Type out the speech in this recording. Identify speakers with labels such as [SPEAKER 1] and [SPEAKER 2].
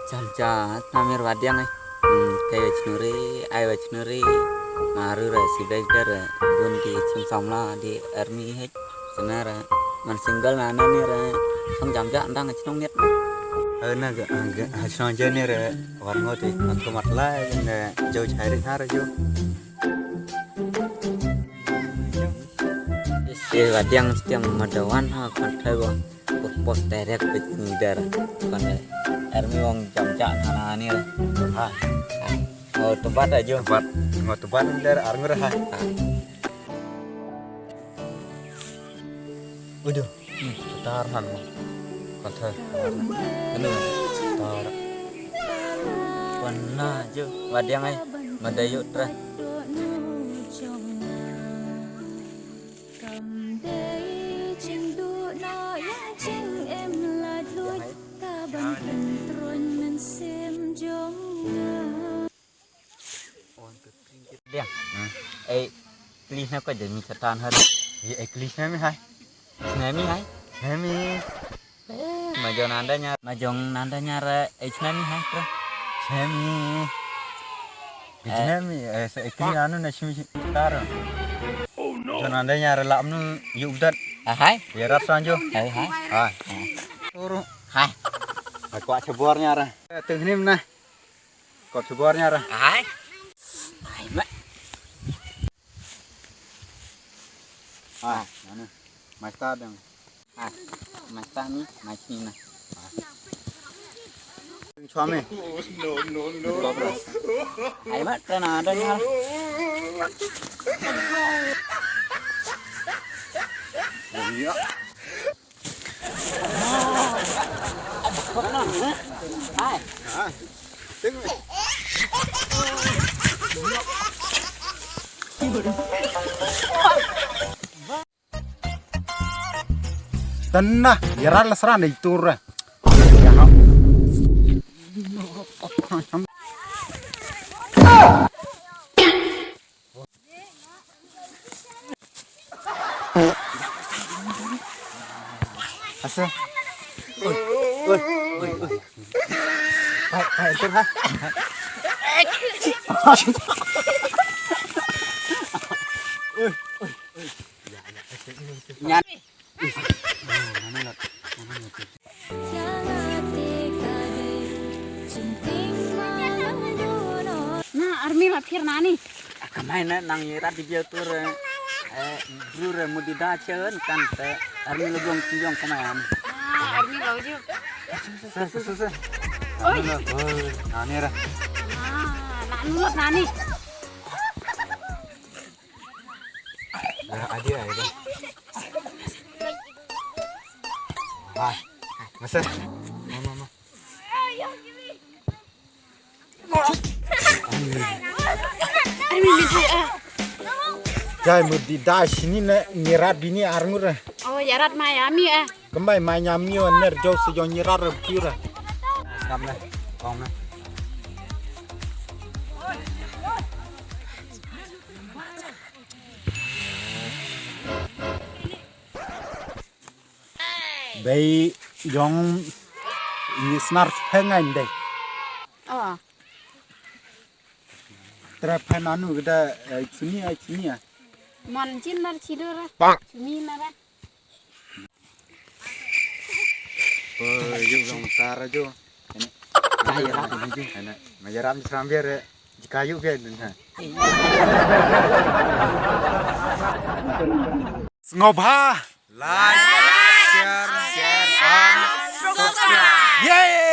[SPEAKER 1] Jalja namir wadiang kayak cenuri ayo cenuri maru si belajar bunti sumsomla di army hết senara man single nana ni song jamja ndang cenung net na ga song jene war ngoti aku matla ne jauh cari thar jo si wadiang setiang madawan kon thaiwa pos direct ke ngidar kon army wong jamja nana ni ha mau tempat aja tempat mau tempat dari army ha udah taran kata ini tar pernah aja wadiang ay madayu tra dia klis nó có gì mình tan hơn vậy klis nó mới hay nemi hay nemi mà giờ nanda nha mà jong nanda nha ra nemi hay ra nemi nemi klis anu nasi tar giờ nanda nha ra làm nó dụng đất hay giờ rap sang chưa hay turun hay quả cebornya ra từng nim này quả cebornya ra hay mana masta dong masta nih macam ni suami no ayo mat kena ada nya iya hai tengok
[SPEAKER 2] Tanah, yaran lasran itu ra. Asa. Oi. Hai, itu ha.
[SPEAKER 1] Nyan.
[SPEAKER 3] Nah, army lapir nani.
[SPEAKER 1] Kemain nang yerat di jauh bro mudi dah chen kan army lebong kijong kemain.
[SPEAKER 3] Army loju.
[SPEAKER 1] Susah.
[SPEAKER 3] Oi.
[SPEAKER 1] Nani ra.
[SPEAKER 3] Nak nulot nani.
[SPEAKER 1] Ada ada. Masa. Mama.
[SPEAKER 3] Army bisu
[SPEAKER 2] Jai mudi dah sini nyirat bini arngur.
[SPEAKER 3] Oh, yarat Miami
[SPEAKER 2] Kembali Miami ner jauh sejauh nyirat pura.
[SPEAKER 1] Cầm này, con này.
[SPEAKER 2] Bay yang ini senar pengen deh.
[SPEAKER 3] Oh.
[SPEAKER 2] Terapan anu kita sini ya.
[SPEAKER 3] Mon chin nar cidur. Sini nara.
[SPEAKER 2] Yuk dong tar aja. Ini majaram serambiar jika yuk biar deh. Ngobha, like, share, and subscribe. Yeah.